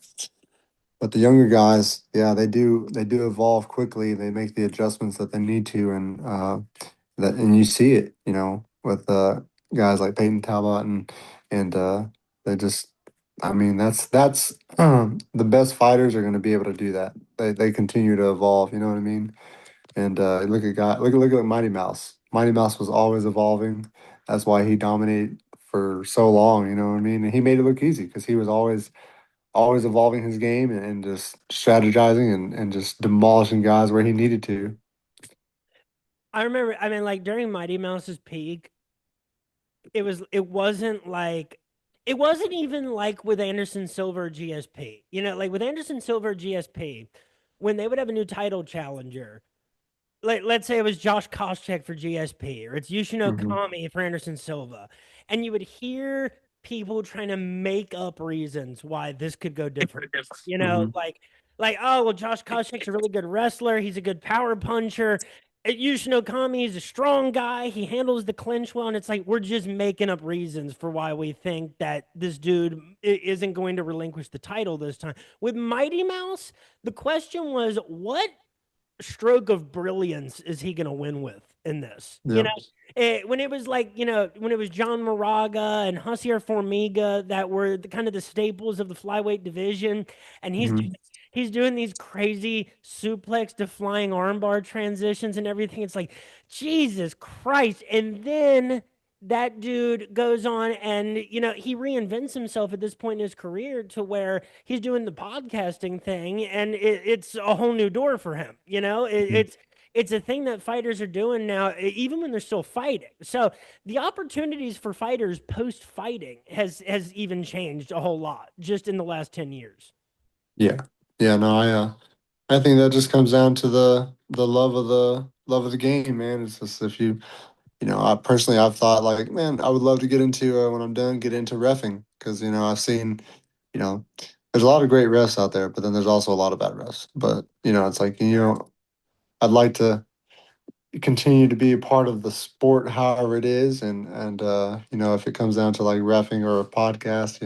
but the younger guys, yeah, they do evolve quickly. They make the adjustments that they need to, and and you see it, with guys like Peyton Talbot and they just, I mean, that's the best fighters are going to be able to do that. They continue to evolve. You know what I mean? And look at Mighty Mouse. Mighty Mouse was always evolving. That's why he dominated for so long. You know what I mean? And he made it look easy because he was always evolving his game and just strategizing and just demolishing guys where he needed to. I remember, I mean, like during Mighty Mouse's peak, it wasn't even like with Anderson Silva or GSP. Like with Anderson Silva or GSP, when they would have a new title challenger, like let's say it was Josh Koscheck for GSP or it's Yushino Hmm. Kami for Anderson Silva, and you would hear people trying to make up reasons why this could go different. Hmm. Like oh well, Josh Koscheck's a really good wrestler. He's a good power puncher. Yushino Kami is a strong guy. He handles the clinch well, and it's like we're just making up reasons for why we think that this dude isn't going to relinquish the title this time. With Mighty Mouse, the question was, what stroke of brilliance is he going to win with in this? Yeah. When it was like, when it was John Moraga and Javier Formiga that were kind of the staples of the flyweight division, and Hmm. he's doing these crazy suplex to flying armbar transitions and everything. It's like, Jesus Christ. And then that dude goes on and he reinvents himself at this point in his career to where he's doing the podcasting thing, and it's a whole new door for him. It's a thing that fighters are doing now, even when they're still fighting. So the opportunities for fighters post fighting has even changed a whole lot just in the last 10 years. Yeah. Yeah. No, I think that just comes down to the love of the game, man. It's just if I personally I've thought like, man, I would love to get into when I'm done, get into refing because I've seen, you know, there's a lot of great refs out there, but then there's also a lot of bad refs. But it's like I'd like to continue to be a part of the sport, however it is, and if it comes down to like refing or a podcast,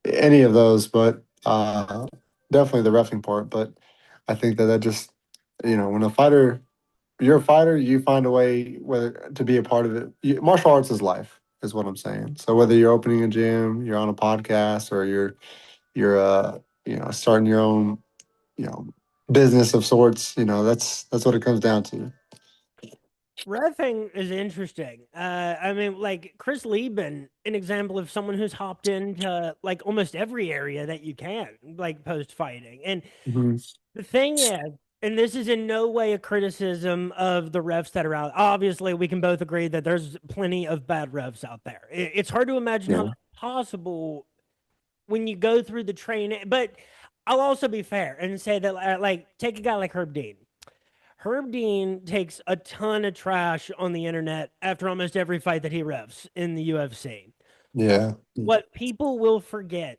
any of those, but definitely the refing part. But I think that just when you're a fighter, you find a way whether to be a part of it. Martial arts is life, is what I'm saying. So whether you're opening a gym, you're on a podcast, or you're starting your own you know business of sorts, that's what it comes down to. Refing is interesting. I mean, like Chris Lieben, an example of someone who's hopped into like almost every area that you can, like post fighting. And Hmm. the thing is, and this is in no way a criticism of the refs that are out. Obviously, we can both agree that there's plenty of bad refs out there. It's hard to imagine how Yeah. that's possible when you go through the training. But I'll also be fair and say that, like, take a guy like Herb Dean. Herb Dean takes a ton of trash on the internet after almost every fight that he refs in the UFC. Yeah. What people will forget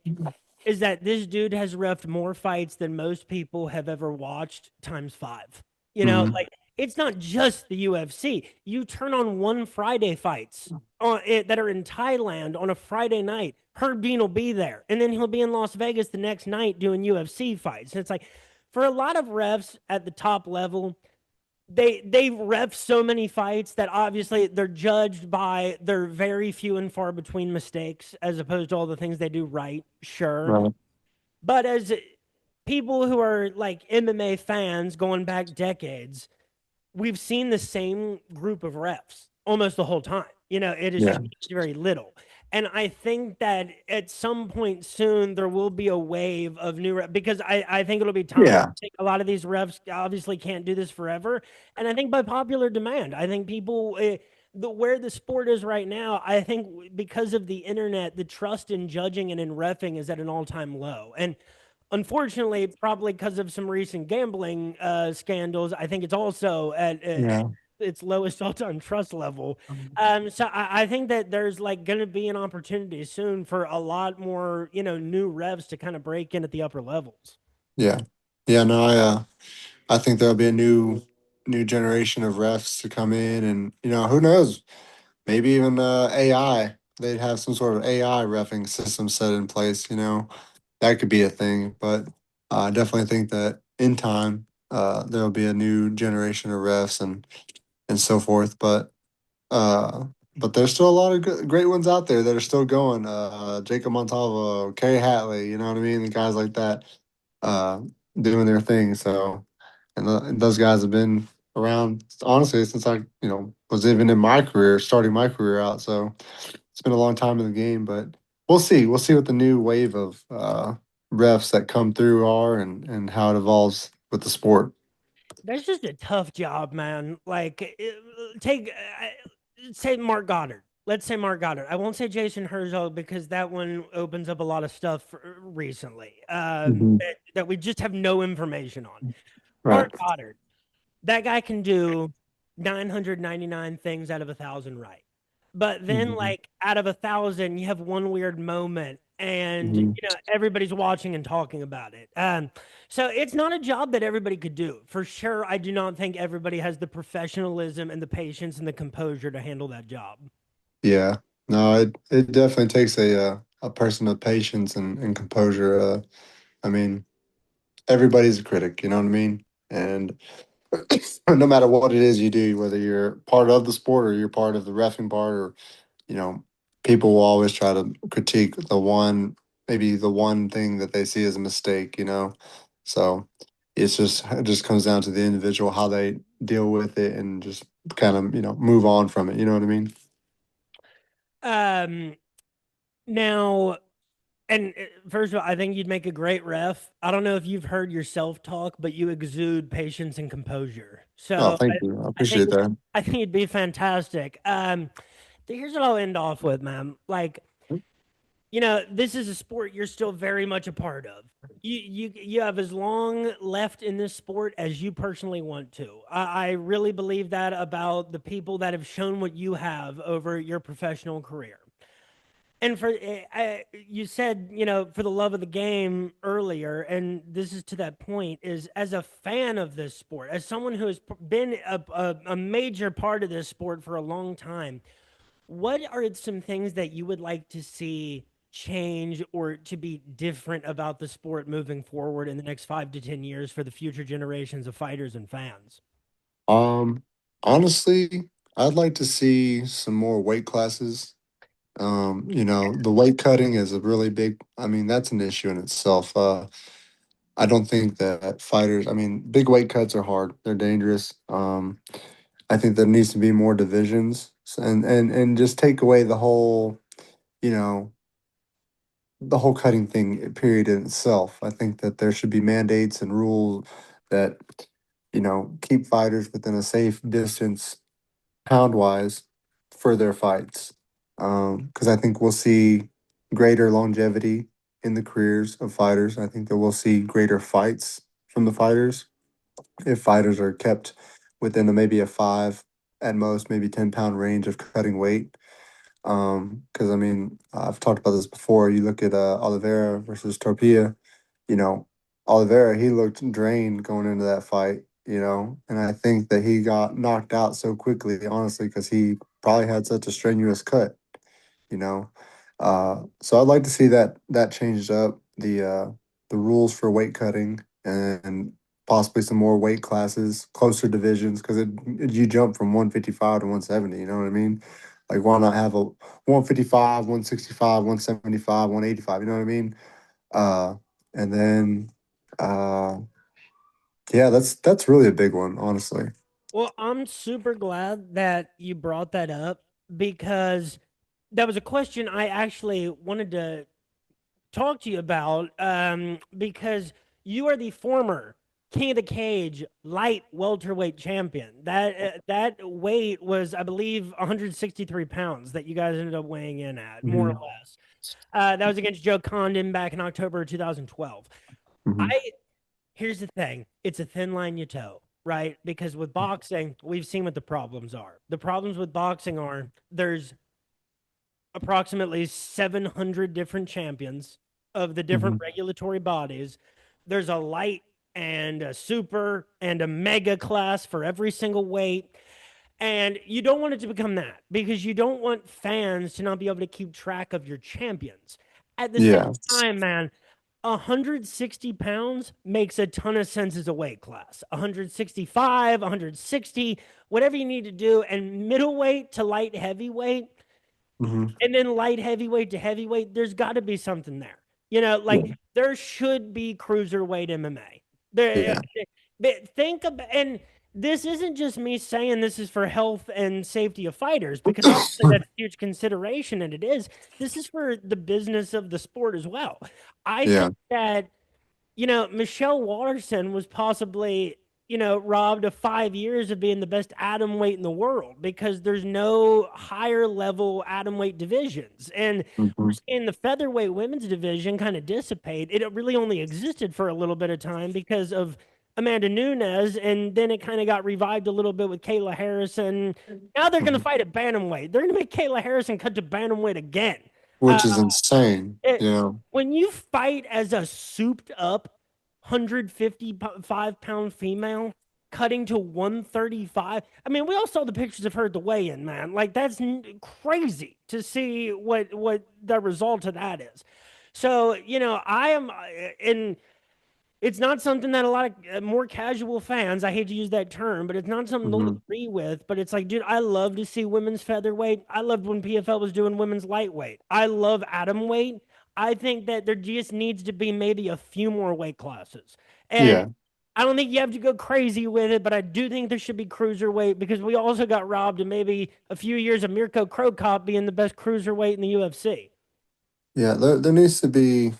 is that this dude has refed more fights than most people have ever watched times five. Hmm. Like it's not just the UFC. You turn on one Friday fights that are in Thailand on a Friday night. Herb Dean will be there, and then he'll be in Las Vegas the next night doing UFC fights. And it's like for a lot of refs at the top level, they ref so many fights that obviously they're judged by their very few and far between mistakes as opposed to all the things they do right. Sure. Right. But as people who are like MMA fans going back decades, we've seen the same group of refs. almost the whole time. It has Yeah. changed very little. And I think that at some point soon there will be a wave of new refs because I think it'll be time. Yeah. I think a lot of these refs obviously can't do this forever. And I think by popular demand, I think people where the sport is right now, I think because of the internet, the trust in judging and in reffing is at an all-time low. And unfortunately, probably because of some recent gambling scandals, I think it's also at Yeah. its lowest all-time trust level. So I think that there's like going to be an opportunity soon for a lot more, new revs to kind of break in at the upper levels. Yeah. Yeah. No, I think there'll be a new generation of refs to come in, and who knows, maybe even AI. They'd have some sort of AI refing system set in place. That could be a thing. But I definitely think that in time, there'll be a new generation of refs and so forth. Uh, but there's still a lot of great ones out there that are still going. Jacob Montalvo, Kerry Hatley, you know what I mean? The guys like that, uh, doing their thing. So, and those guys have been around honestly since I, was even in my career, starting my career out. So it's been a long time in the game, but we'll see. We'll see what the new wave of refs that come through are and how it evolves with the sport. That's just a tough job, man. Like, take say Mark Goddard. Let's say Mark Goddard. I won't say Jason Herzog because that one opens up a lot of stuff recently Mhm. that we just have no information on. Mark Right. Goddard, that guy can do 999 things out of 1,000 right. But then, Mhm. like, out of 1,000, you have one weird moment and, Mhm. everybody's watching and talking about it. So it's not a job that everybody could do. For sure, I do not think everybody has the professionalism and the patience and the composure to handle that job. Yeah. No, it definitely takes a person of patience and composure. I mean, everybody's a critic, you know what I mean? And no matter what it is you do, whether you're part of the sport or you're part of the reffing part, or you know, people will always try to critique maybe the one thing that they see as a mistake. So it just comes down to the individual how they deal with it and just kind of move on from it. You know what I mean? Um, Now, and first of all, I think you'd make a great ref. I don't know if you've heard yourself talk, but you exude patience and composure. Oh, So thank you. I I think appreciate that. I think it'd be fantastic. Here's what I'll end off with, man. Like, this is a sport you're still very much a part of. You have as long left in this sport as you personally want to. I really believe that about the people that have shown what you have over your professional career. And you said, for the love of the game earlier, and this is to that point, is as a fan of this sport, as someone who has been a major part of this sport for a long time, what are some things that you would like to see change or to be different about the sport moving forward in the next 5 to 10 years for the future generations of fighters and fans? Um, Honestly, I'd like to see some more weight classes. The weight cutting is a really big, I mean, that's an issue in itself. I don't think that fighters, I mean, big weight cuts are hard. They're dangerous. I think there needs to be more divisions and just take away you know, the whole cutting thing period in itself. I think that there should be mandates and rules that, keep fighters within a safe distance pound wise for their fights. Because I think we'll see greater longevity in the careers of fighters. I think that we'll see greater fights from the fighters if fighters are kept within maybe a five, at most, maybe 10-pound range of cutting weight. Because I mean, I've talked about this before. You look at Oliveira versus Torpilla. You know, Oliveira, he looked drained going into that fight. And I think that he got knocked out so quickly, honestly, because he probably had such a strenuous cut. You know, so I'd like to see that changed up, the rules for weight cutting and possibly some more weight classes, closer divisions, because you jump from 155 to 170. You know what I mean? Like, why not have a 155, 165, 175, 185? You know what I mean? Uh, and then, uh, yeah, that's really a big one, honestly. Well, I'm super glad that you brought that up because that was a question I actually wanted to talk to you about because you are the former King of the Cage light welterweight champion. That weight was, I believe, 163 pounds that you guys ended up weighing in at, more or Hmm. less. That was against Joe Condon back in October 2012. Hmm. I Here's the thing: it's a thin line you toe, right? Because with boxing, we've seen what the problems are. The problems with boxing are there's approximately 700 different champions of the different Hmm. regulatory bodies. There's a light and a super and a mega class for every single weight. And you don't want it to become that because you don't want fans to not be able to keep track of your champions. At the same Yeah. time, man, 160 pounds makes a ton of sense as a weight class. 165, 160, whatever you need to do. And middleweight to light heavyweight, Hmm. and then light heavyweight to heavyweight, there's got to be something there. Yeah. There should be cruiserweight MMA. There, Yeah. think about, and this isn't just me saying this is for health and safety of fighters, because obviously that's a huge consideration, and it is. This is for the business of the sport as well. I Yeah. think that Michelle Watterson was possibly, robbed of 5 years of being the best atom weight in the world because there's no higher level atom weight divisions. And we're Hmm. seeing the featherweight women's division kind of dissipate. It really only existed for a little bit of time because of Amanda Nunes, and then it kind of got revived a little bit with Kayla Harrison. Now they're going to Hmm. fight at bantamweight. They're going to make Kayla Harrison cut to bantamweight again. Uh, Which is insane. it, Yeah. when you fight as a souped up 155-pound female cutting to 135, I mean, we all saw the pictures of her at the weigh-in, man. Like that's crazy to see what the result of that is. So, I am in it's not something that a lot of more casual fans, I hate to use that term, but it's not something they'll Hmm. agree with. But it's like, dude, I love to see women's featherweight. I loved when PFL was doing women's lightweight. I love atom weight. I think that there just needs to be maybe a few more weight classes. And Yeah. I don't think you have to go crazy with it, but I do think there should be cruiserweight because we also got robbed in maybe a few years of Mirko Krokop being the best cruiserweight in the UFC. Yeah. There needs to be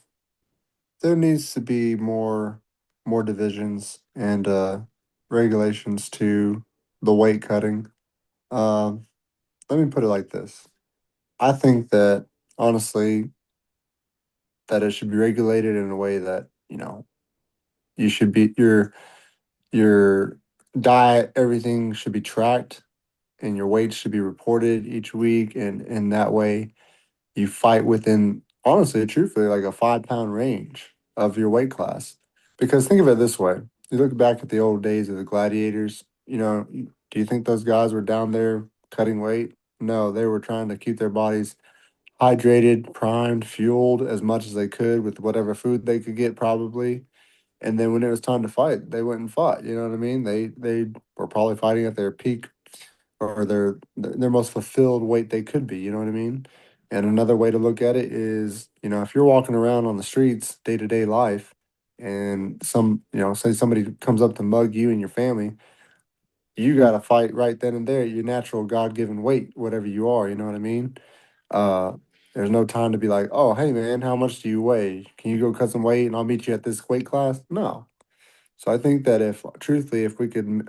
more divisions and regulations to the weight cutting. Um, Let me put it like this. I think that honestly that it should be regulated in a way that, you should be your diet, everything should be tracked and your weight should be reported each week, and that way you fight within, honestly, truthfully, like a 5 pound range of your weight class. Because think of it this way: you look back at the old days of the gladiators. Do you think those guys were down there cutting weight? No, they were trying to keep their bodies hydrated, primed, fueled as much as they could with whatever food they could get, probably. And then when it was time to fight, they went and fought. You know what I mean? They were probably fighting at their peak or their most fulfilled weight they could be. You know what I mean? And another way to look at it is, if you're walking around on the streets day to day life, and say somebody comes up to mug you and your family, you got to fight right then and there. Your natural God given weight, whatever you are. You know what I mean? Uh, there's no time to be like, oh, hey man, how much do you weigh? Can you go cut some weight and I'll meet you at this weight class? No. So I think that if truthfully, if we could,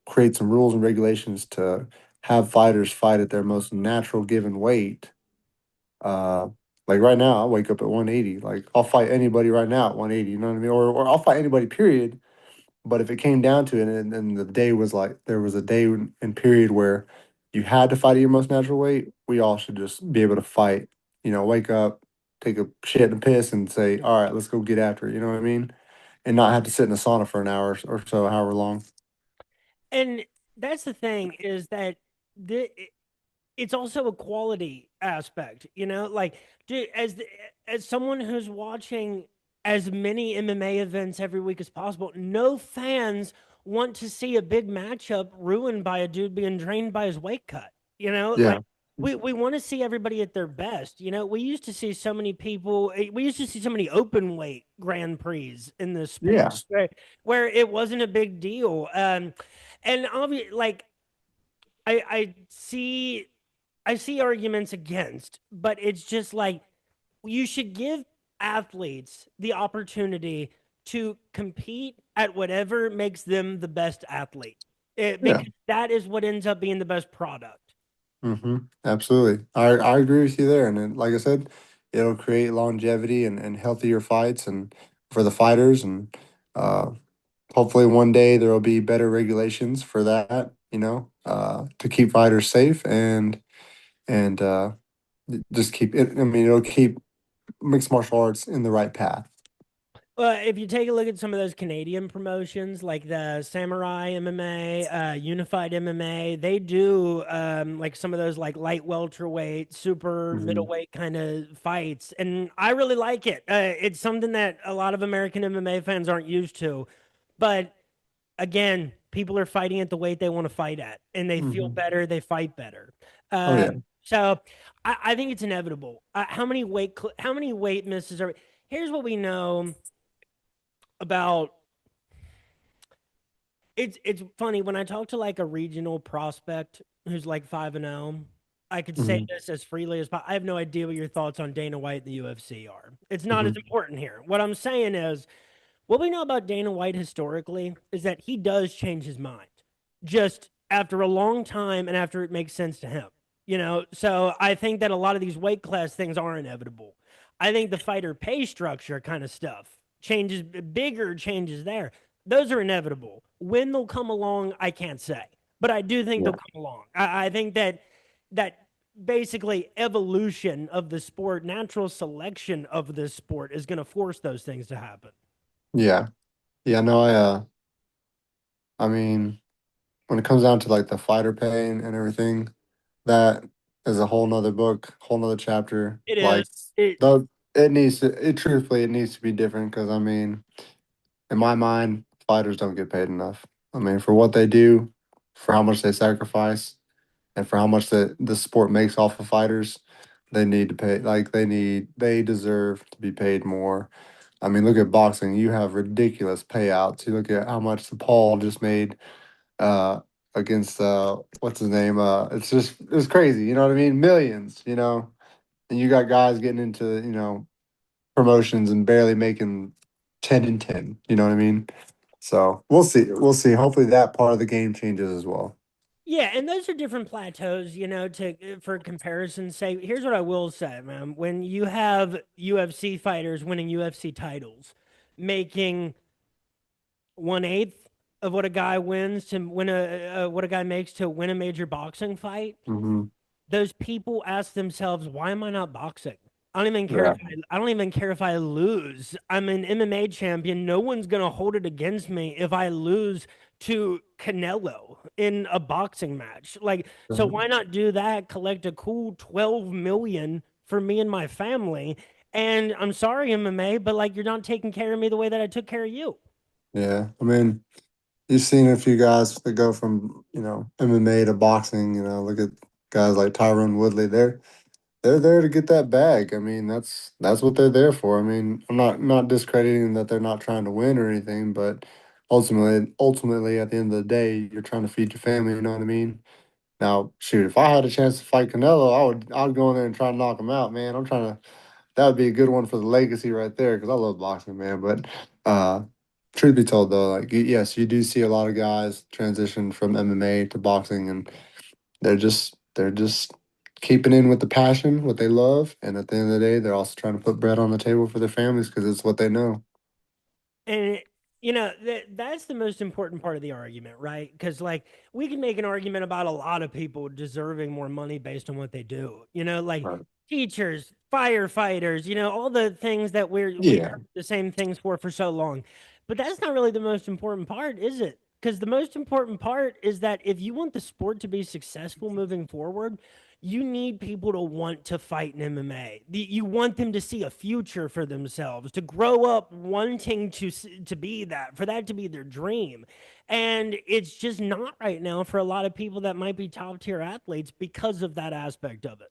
create some rules and regulations to have fighters fight at their most natural given weight, uh, like right now, I wake up at 180. Like I'll fight anybody right now at 180. You know what I mean? Or I'll fight anybody. Period. But if it came down to it, and the day was like there was a day and period where you had to fight at your most natural weight, we all should just be able to fight. Wake up, take a shit and piss, and say, "All right, let's go get after it." You know what I mean? And not have to sit in a sauna for an hour or so, however long. And that's the thing is that the it's also a quality aspect, like dude, as someone who's watching as many MMA events every week as possible, no fans want to see a big matchup ruined by a dude being drained by his weight cut. Like Yeah, we want to see everybody at their best. We used to see so many people. We used to see so many open weight Grand Prix in this sport yeah, where it wasn't a big deal. And obviously, like I see arguments against, but it's just like you should give athletes the opportunity to compete at whatever makes them the best athlete. Yeah. Because that is what ends up being the best product. Absolutely. I agree with you there. And then, like I said, it'll create longevity and healthier fights and for the fighters. And uh, hopefully one day there will be better regulations for that, to keep fighters safe and just keep it. I mean, it'll keep mixed martial arts in the right path. If you take a look at some of those Canadian promotions, like the Samurai MMA, Unified MMA, they do like some of those like light welterweight, super Hmm. middleweight kind of fights, and I really like it. It's something that a lot of American MMA fans aren't used to, but again, people are fighting at the weight they want to fight at, and they feel Hmm. better, they fight better. Oh Uh, yeah. so I think it's inevitable. How many weight misses are? Here's what we know about it's funny when I talk to like a regional prospect who's like 5-0. I could say Hmm. this as freely as possible. I have no idea what your thoughts on Dana White and the UFC are. It's not as Hmm. important here. What I'm saying is what we know about Dana White historically is that he does change his mind just after a long time and after it makes sense to him. So I think that a lot of these weight class things are inevitable. I think the fighter pay structure kind of stuff changes, bigger changes there. Those are inevitable. When they'll come along, I can't say, but I do think they'll Yeah. come along. I think that basically evolution of the sport, natural selection of the sport is going to force those things to happen. Yeah. Yeah. No, I mean, when it comes down to like the fighter pay and everything, that is a whole nother book, whole nother chapter. It is. Like, It, though it truthfully, it needs to be different because I mean, in my mind, fighters don't get paid enough. I mean, for what they do, for how much they sacrifice, and for how much the sport makes off of fighters, they need to pay. Like, they deserve to be paid more. I mean, look at boxing. You have ridiculous payouts. You look at how much the Paul just made uh against what's his name? It's crazy, you know what I mean? Millions, and you got guys getting into, promotions and barely making 10 and 10, you know what I mean? So we'll see. We'll see. Hopefully that part of the game changes as well. yeah, and those are different plateaus, to for comparison's sake. Here's what I will say, man. When you have UFC fighters winning UFC titles, making 1/8 of what a guy wins to win what a guy makes to win a major boxing fight, Hmm. those people ask themselves, why am I not boxing? Yeah. I don't even care if I lose. I'm an MMA champion. No one's gonna hold it against me if I lose to Canelo in a boxing match. Like, so Mhm. why not do that? Collect a cool 12 million for me and my family. And I'm sorry, MMA, but like you're not taking care of me the way that I took care of you. Yeah. I mean, you've seen a few guys that go from, MMA to boxing, look at guys like Tyron Woodley. They're there to get that bag. I mean, that's what they're there for. I mean, I'm not discrediting that they're not trying to win or anything, but ultimately at the end of the day, you're trying to feed your family, you know what I mean? Now, shoot, if I had a chance to fight Canelo, I'd go in there and try to knock him out, man. That would be a good one for the legacy right there because I love boxing, man. But truth be told though, like yes, you do see a lot of guys transition from MMA to boxing and they're just keeping in with the passion, what they love, and at the end of the day, they're also trying to put bread on the table for their families because it's what they know. And that's the most important part of the argument, right? Because like we can make an argument about a lot of people deserving more money based on what they do. Like Right. teachers, firefighters, all the things that we've Yeah. heard the same things for so long. But that's not really the most important part, is it? Because the most important part is that if you want the sport to be successful moving forward, you need people to want to fight in MMA. You want them to see a future for themselves, to grow up wanting to be that, for that to be their dream. And it's just not right now for a lot of people that might be top tier athletes because of that aspect of it.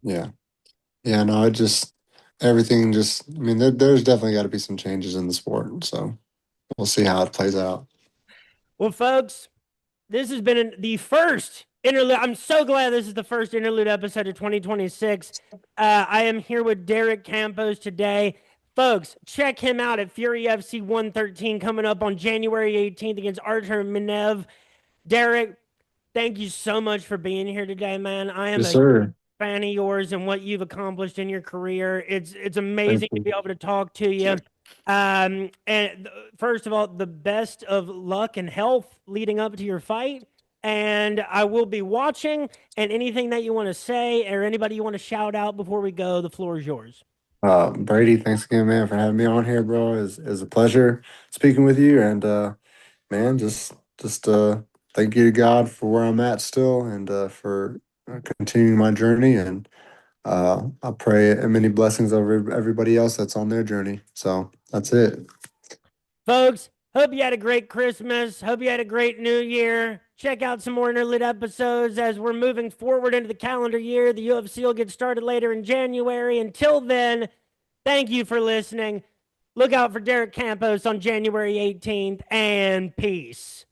Yeah. Yeah. No, it just everything just. I mean, there's definitely got to be some changes in the sport. So we'll see how it plays out. Well, folks, This has been the first interlude. I'm so glad this is the first interlude episode of 2026. I am here with Derek Campos today. Folks, check him out at Fury FC 113 coming up on January 18th against Artur Minev. Derek, thank you so much for being here today, man. I am Yes, a sir. fan of yours and what you've accomplished in your career. It's Thank amazing to you. be able to talk to you. And first of all, the best of luck and health leading up to your fight. And I will be watching. And anything that you want to say or anybody you want to shout out before we go, the floor is yours. Brady, thanks again, man, for having me on here, bro. Is a pleasure speaking with you, and man, just thank you to God for where I'm at still, and for continuing my journey, and I pray many blessings over everybody else that's on their journey. So that's it. Folks, hope you had a great Christmas. Hope you had a great New Year. Check out some more Interlude episodes as we're moving forward into the calendar year. The UFC will get started later in January. Until then, thank you for listening. Look out for Derek Campos on January 18th, and peace.